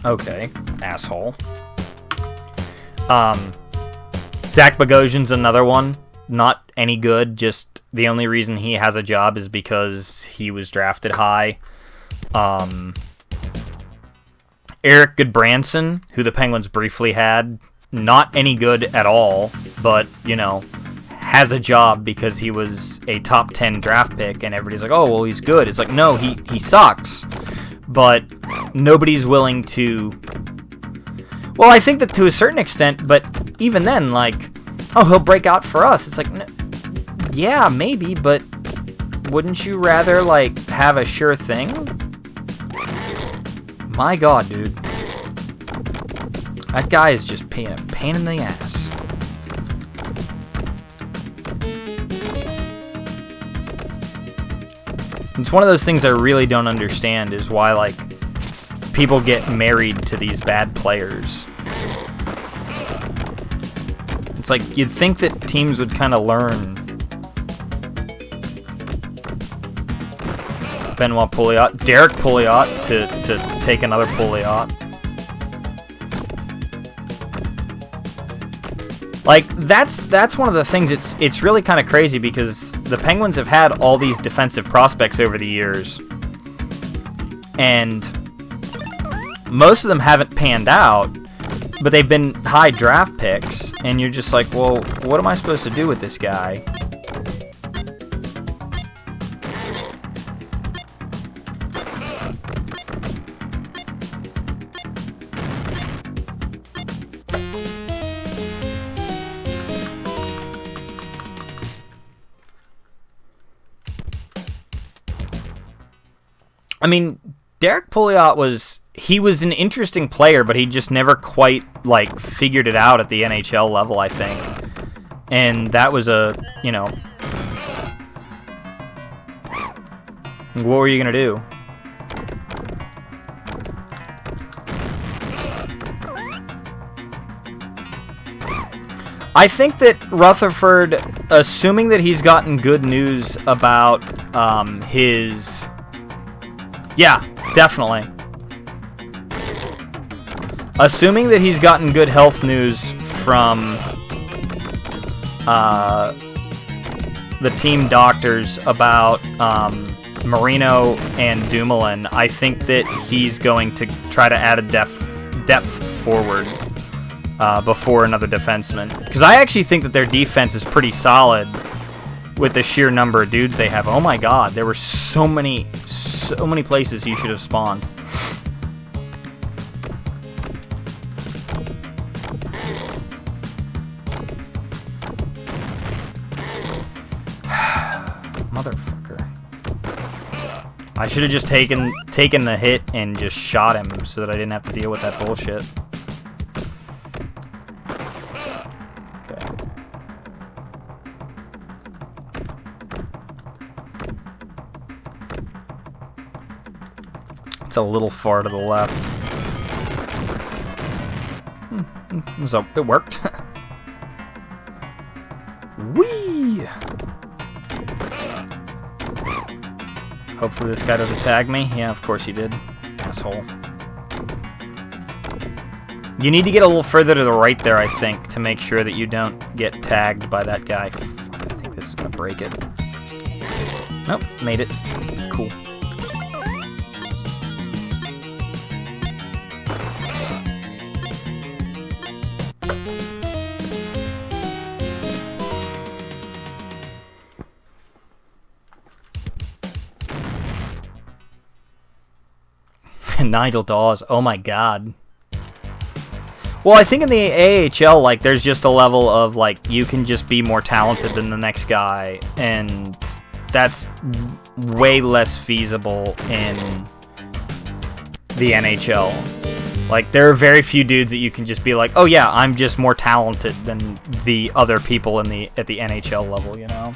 Okay, asshole. Zach Bogosian's another one. Not any good, just the only reason he has a job is because he was drafted high. Eric Goodbranson, who the Penguins briefly had, not any good at all, but, you know, has a job because he was a top 10 draft pick, and everybody's like, oh, well, he's good. It's like, no, he sucks. But nobody's willing to... Well, I think that to a certain extent, but even then, like, oh, he'll break out for us. It's like, yeah, maybe, but wouldn't you rather, like, have a sure thing? My God, dude. That guy is just being a pain in the ass. It's one of those things I really don't understand is why, like, people get married to these bad players. It's like, you'd think that teams would kind of learn. Benoit Pouliot. Derek Pouliot to take another Pouliot. Like, that's one of the things, it's really kind of crazy because the Penguins have had all these defensive prospects over the years. And most of them haven't panned out, but they've been high draft picks, and you're just like, well, what am I supposed to do with this guy? I mean, Derek Pouliot was an interesting player, but he just never quite, like, figured it out at the NHL level, I think. And that was a, you know... What were you going to do? I think that Rutherford, assuming that he's gotten good news about his... Yeah, definitely. Assuming that he's gotten good health news from the team doctors about Marino and Dumoulin, I think that he's going to try to add a depth forward before another defenseman. Because I actually think that their defense is pretty solid with the sheer number of dudes they have. Oh my God, there were so many places he should have spawned. Motherfucker. I should have just taken the hit and just shot him so that I didn't have to deal with that bullshit. It's a little far to the left. So it worked. Whee! Hopefully this guy doesn't tag me. Yeah, of course he did. Asshole. You need to get a little further to the right there, I think, to make sure that you don't get tagged by that guy. Fuck, I think this is gonna break it. Nope, made it. Cool. Nigel Dawes, oh my God. Well, I think in the AHL, like, there's just a level of, like, you can just be more talented than the next guy, and that's way less feasible in the NHL. Like, there are very few dudes that you can just be like, oh yeah, I'm just more talented than the other people at the NHL level, you know?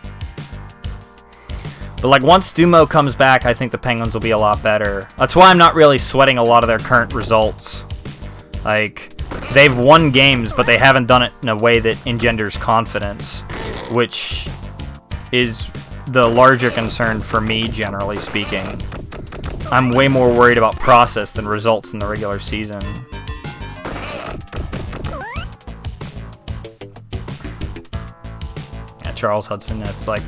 But, like, once Dumo comes back, I think the Penguins will be a lot better. That's why I'm not really sweating a lot of their current results. Like, they've won games, but they haven't done it in a way that engenders confidence, which is the larger concern for me, generally speaking. I'm way more worried about process than results in the regular season. Yeah, Charles Hudson, it's like...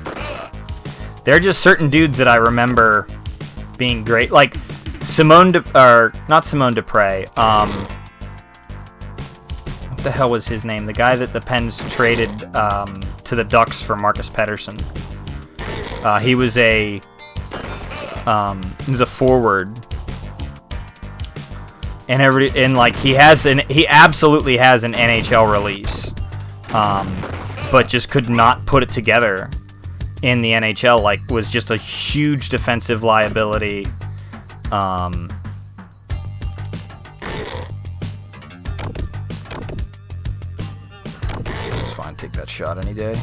There are just certain dudes that I remember being great. Like, not Simone Dupre. What the hell was his name? The guy that the Pens traded to the Ducks for Marcus Pettersson. He was a forward, and like he absolutely has an NHL release, but just could not put it together in the NHL. Like, was just a huge defensive liability. It's fine, take that shot any day.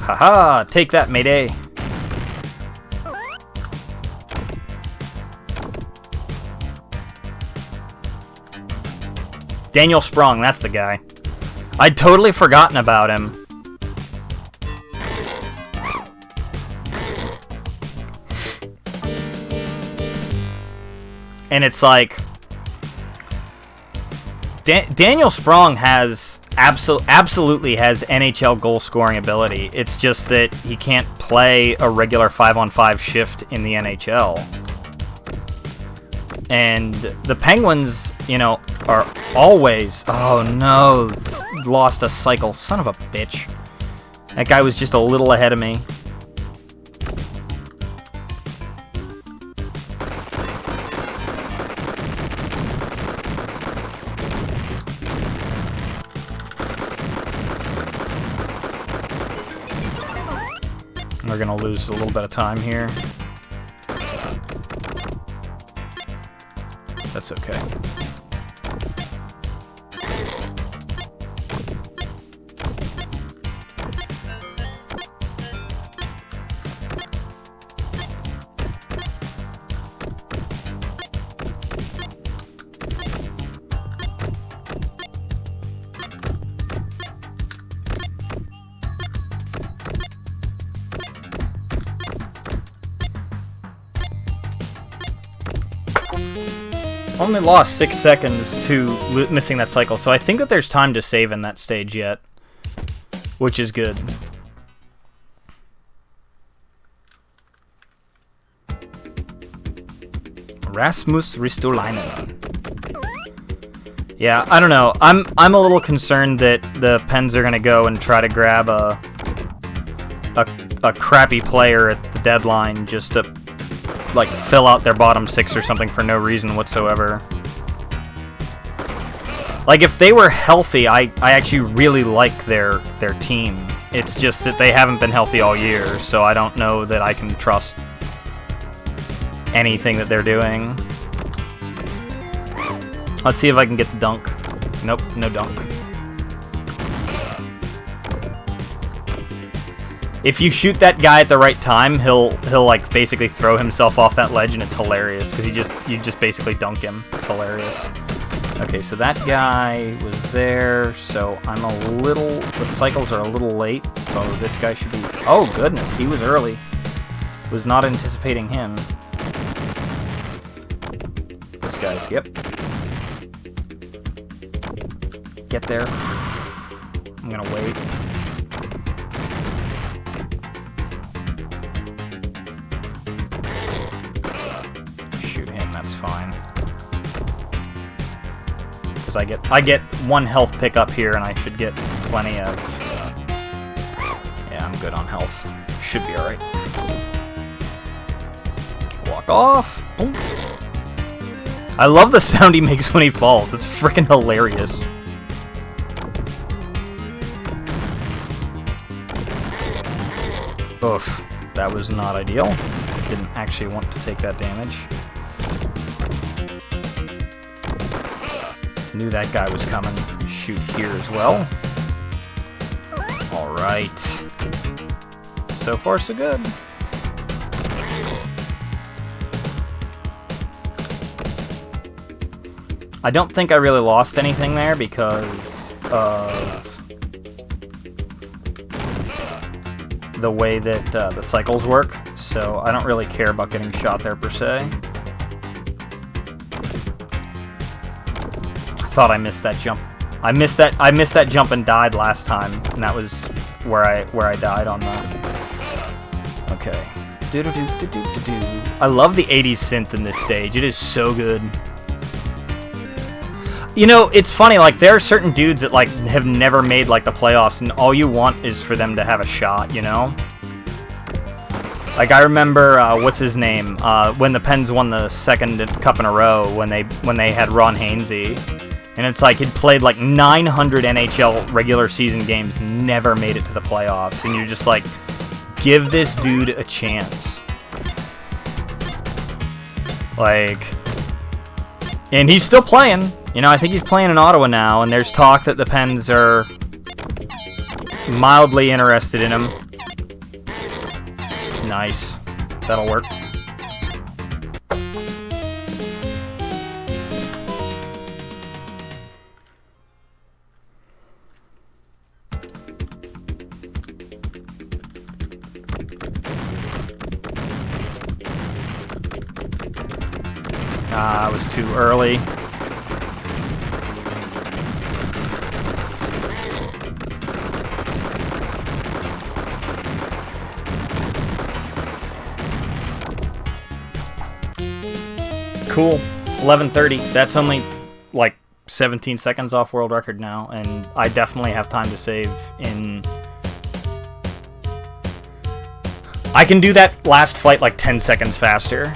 Haha, take that, Mayday. Daniel Sprong, that's the guy. I'd totally forgotten about him. And it's like... Daniel Sprong has... absolutely has NHL goal-scoring ability. It's just that he can't play a regular 5-on-5 shift in the NHL. And the Penguins, you know, are always... Oh, no. Lost a cycle. Son of a bitch. That guy was just a little ahead of me. We're going to lose a little bit of time here. That's okay. Only lost 6 seconds to missing that cycle, so I think that there's time to save in that stage yet, which is good. Rasmus Ristolainen. Yeah, I don't know. I'm a little concerned that the Pens are gonna go and try to grab a crappy player at the deadline just to like fill out their bottom six or something for no reason whatsoever. Like, if they were healthy, I actually really like their team. It's just that they haven't been healthy all year, so I don't know that I can trust anything that they're doing. Let's see if I can get the dunk. Nope, no dunk. If you shoot that guy at the right time, he'll like basically throw himself off that ledge, and it's hilarious because you just basically dunk him. It's hilarious. Okay, so that guy was there, so the cycles are a little late, so this guy should be... Oh, goodness, he was early. Was not anticipating him. This guy's... Yep. Get there. I'm gonna wait. Shoot him, that's fine. I get one health pick up here, and I should get plenty of... Yeah, I'm good on health. Should be alright. Walk off! Boom. I love the sound he makes when he falls. It's freaking hilarious. Oof. That was not ideal. Didn't actually want to take that damage. Knew that guy was coming. Shoot here as well. Alright. So far, so good. I don't think I really lost anything there because of the way that the cycles work, so I don't really care about getting shot there per se. I thought I missed that jump. I missed that jump and died last time, and that was where I died on that. Okay. I love the 80s synth in this stage. It is so good. You know, it's funny, like, there are certain dudes that, like, have never made, like, the playoffs, and all you want is for them to have a shot, you know? Like, I remember, what's his name, when the Pens won the second cup in a row, when they had Ron Hainsey, and it's like, he'd played, like, 900 NHL regular season games, never made it to the playoffs, and you're just like, give this dude a chance. Like, and he's still playing. You know, I think he's playing in Ottawa now, and there's talk that the Pens are mildly interested in him. Nice. That'll work. I was too early. Cool. 11:30. That's only like 17 seconds off world record now, and I definitely have time to save in... I can do that last fight like 10 seconds faster.